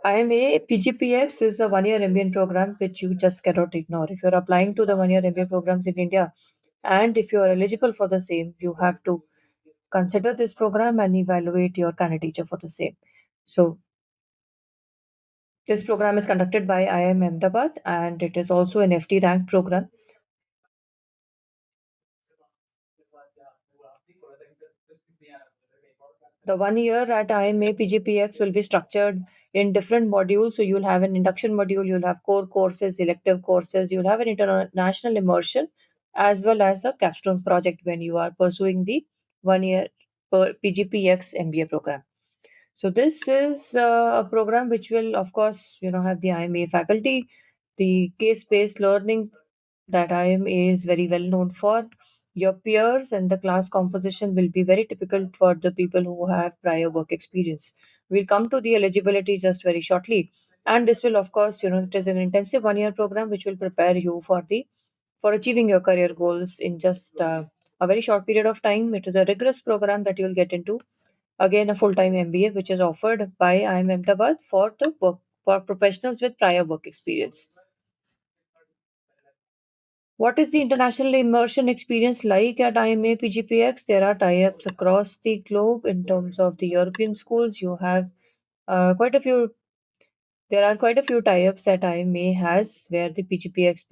IIMA PGPX is a 1 year MBA program which you just cannot ignore. If you're applying to the 1 year MBA programs in India and if you are eligible for the same, you have to consider this program and evaluate your candidature for the same. So, this program is conducted by IIM Ahmedabad and it is also an FT ranked program. The 1 year at IIMA PGPX will be structured in different modules. So you'll have an induction module, you'll have core courses, elective courses, you'll have an international immersion, as well as a capstone project when you are pursuing the 1 year PGPX MBA program. So this is a program which will, of course, have the IMA faculty, the case-based learning that IMA is very well known for. Your peers and the class composition will be very typical for the people who have prior work experience. We'll come to the eligibility just very shortly, and this will, of course, it is an intensive 1 year program which will prepare you for achieving your career goals in just a very short period of time. It is a rigorous program that you'll get into. Again, a full-time MBA which is offered by IIM Ahmedabad for professionals with prior work experience. What is the international immersion experience like at IMA PGPX? There are tie-ups across the globe in terms of the European schools. You have quite a few. There are quite a few tie-ups that IMA has where the PGPX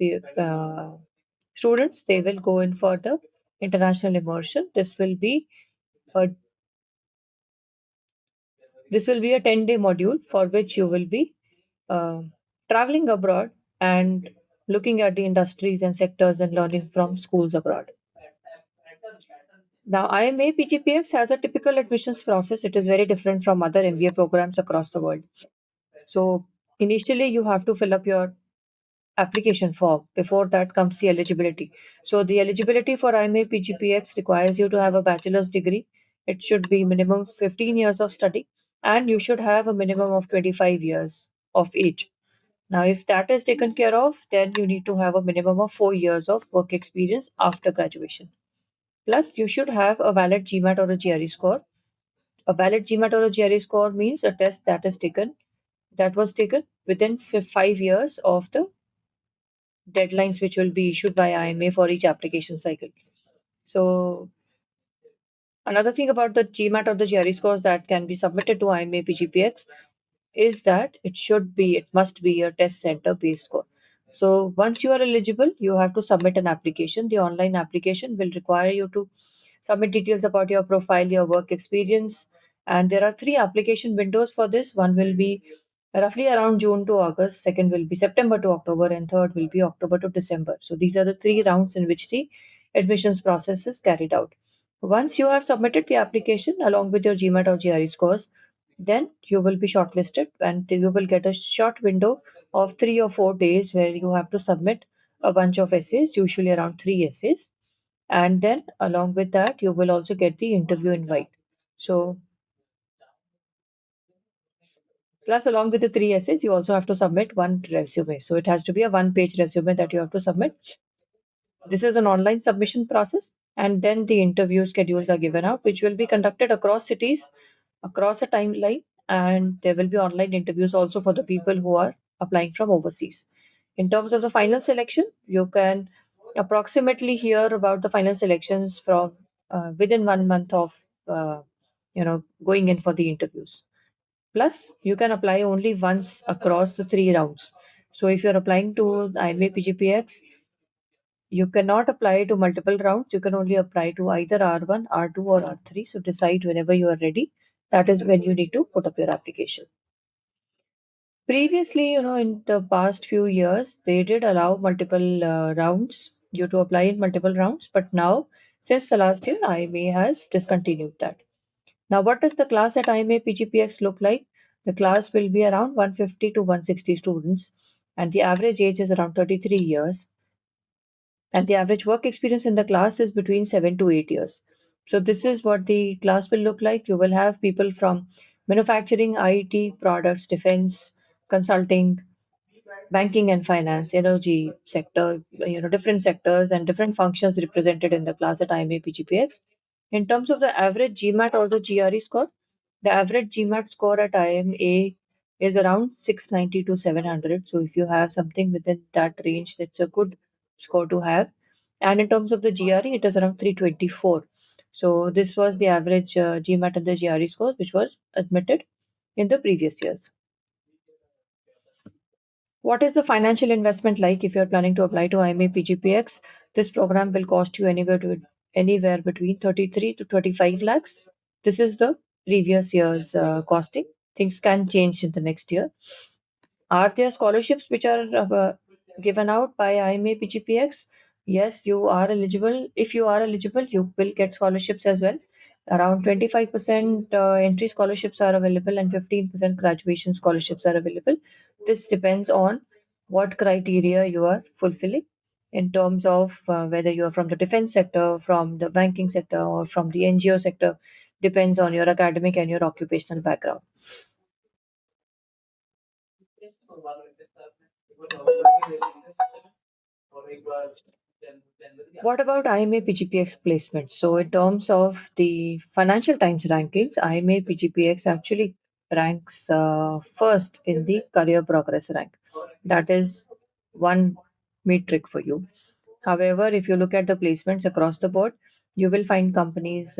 students they will go in for the international immersion. This will be a 10-day module for which you will be uh, traveling abroad and looking at the industries and sectors and learning from schools abroad. Now, IMA PGPX has a typical admissions process. It is very different from other MBA programs across the world. So, initially, you have to fill up your application form. Before that comes the eligibility. So, the eligibility for IMA PGPX requires you to have a bachelor's degree. It should be minimum 15 years of study, and you should have a minimum of 25 years of age. Now, if that is taken care of, then you need to have a minimum of 4 years of work experience after graduation. Plus, you should have a valid GMAT or a GRE score. A valid GMAT or a GRE score means a test that was taken within 5 years of the deadlines which will be issued by IMA for each application cycle. So, another thing about the GMAT or the GRE scores that can be submitted to IMA PGPX is that it must be a test center based score. So once you are eligible, you have to submit an application. The online application will require you to submit details about your profile, your work experience, and there are three application windows for this. One will be roughly around June to August, second will be September to October, and third will be October to December. So these are the three rounds in which the admissions process is carried out. Once you have submitted the application along with your GMAT or GRE scores, then you will be shortlisted and you will get a short window of 3 or 4 days where you have to submit a bunch of essays, usually around three essays. And then, along with that, you will also get the interview invite. So, plus, along with the three essays, you also have to submit one resume. So, it has to be a one-page resume that you have to submit. This is an online submission process, and then the interview schedules are given out, which will be conducted across cities, across a timeline, and there will be online interviews also for the people who are applying from overseas. In terms of the final selection, you can approximately hear about the final selections from within 1 month of going in for the interviews. Plus, you can apply only once across the three rounds. So, if you're applying to IMA PGPX, you cannot apply to multiple rounds. You can only apply to either R1, R2, or R3. So decide whenever you are ready. That is when you need to put up your application. Previously, in the past few years, they did allow multiple rounds, you to apply in multiple rounds. But now, since the last year, IMA has discontinued that. Now, what does the class at IMA PGPX look like? The class will be around 150 to 160 students, and the average age is around 33 years, and the average work experience in the class is between 7 to 8 years. So this is what the class will look like. You will have people from manufacturing, IT, products, defense, consulting, banking and finance, energy sector, different sectors and different functions represented in the class at IMA PGPX. In terms of the average GMAT or the GRE score, The average GMAT score at IMA is around 690 to 700. So if you have something within that range, that's a good score to have. And in terms of the GRE, it is around 324. So this was the average GMAT and the GRE score, which was admitted in the previous years. What is the financial investment like if you are planning to apply to IMA PGPX? This program will cost you anywhere between 33 to 35 lakhs. This is the previous year's costing. Things can change in the next year. Are there scholarships which are given out by IIMA PGPX? Yes, you are eligible. If you are eligible, you will get scholarships as well. Around 25% entry scholarships are available and 15% graduation scholarships are available. This depends on what criteria you are fulfilling in terms of whether you are from the defense sector, from the banking sector, or from the NGO sector. Depends on your academic and your occupational background. What about IMA PGPX placements? So, in terms of the Financial Times rankings, IMA PGPX actually ranks first in the career progress rank. That is one metric for you. However, if you look at the placements across the board, you will find companies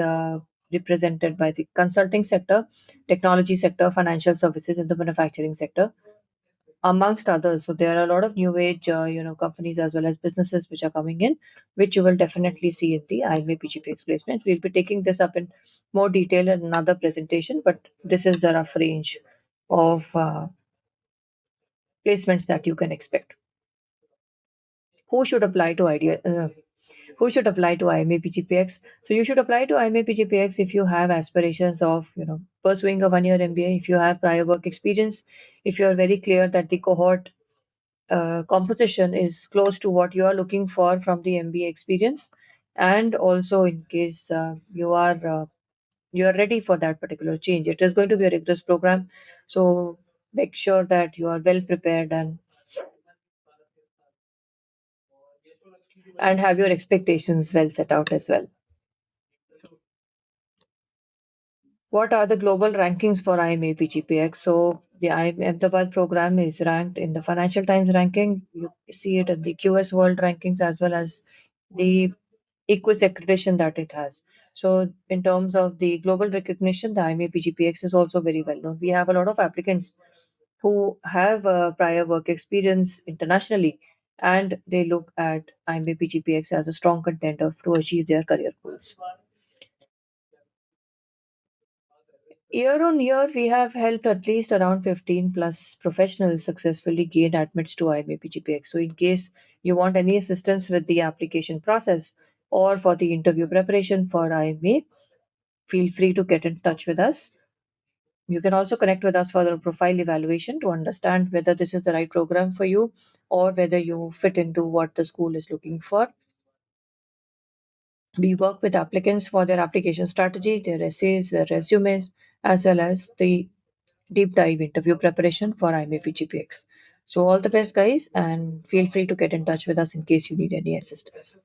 represented by the consulting sector, technology sector, financial services, and the manufacturing sector amongst others. So there are a lot of new age, companies as well as businesses which are coming in, which you will definitely see in the IMA PGPX placements. We'll be taking this up in more detail in another presentation, but this is the rough range of placements that you can expect. Who should apply to idea? Who should apply to IMA PGPX? So you should apply to IMA PGPX if you have aspirations of pursuing a 1 year MBA, if you have prior work experience, if you are very clear that the cohort composition is close to what you are looking for from the MBA experience, and also in case you are ready for that particular change. It is going to be a rigorous program, so make sure that you are well prepared and have your expectations well set out as well. What are the global rankings for IMA PGPX? So the IIMA Ahmedabad program is ranked in the Financial Times ranking. You see it in the QS World rankings as well as the Equus accreditation that it has. So in terms of the global recognition, the IMA PGPX is also very well known. We have a lot of applicants who have prior work experience internationally, and they look at IMA PGPX as a strong contender to achieve their career goals. Year on year, we have helped at least around 15 plus professionals successfully gain admits to IMA PGPX. So, in case you want any assistance with the application process or for the interview preparation for IMA, feel free to get in touch with us. You can also connect with us for the profile evaluation to understand whether this is the right program for you or whether you fit into what the school is looking for. We work with applicants for their application strategy, their essays, their resumes, as well as the deep dive interview preparation for IMA PGPX. So, all the best, guys, and feel free to get in touch with us in case you need any assistance.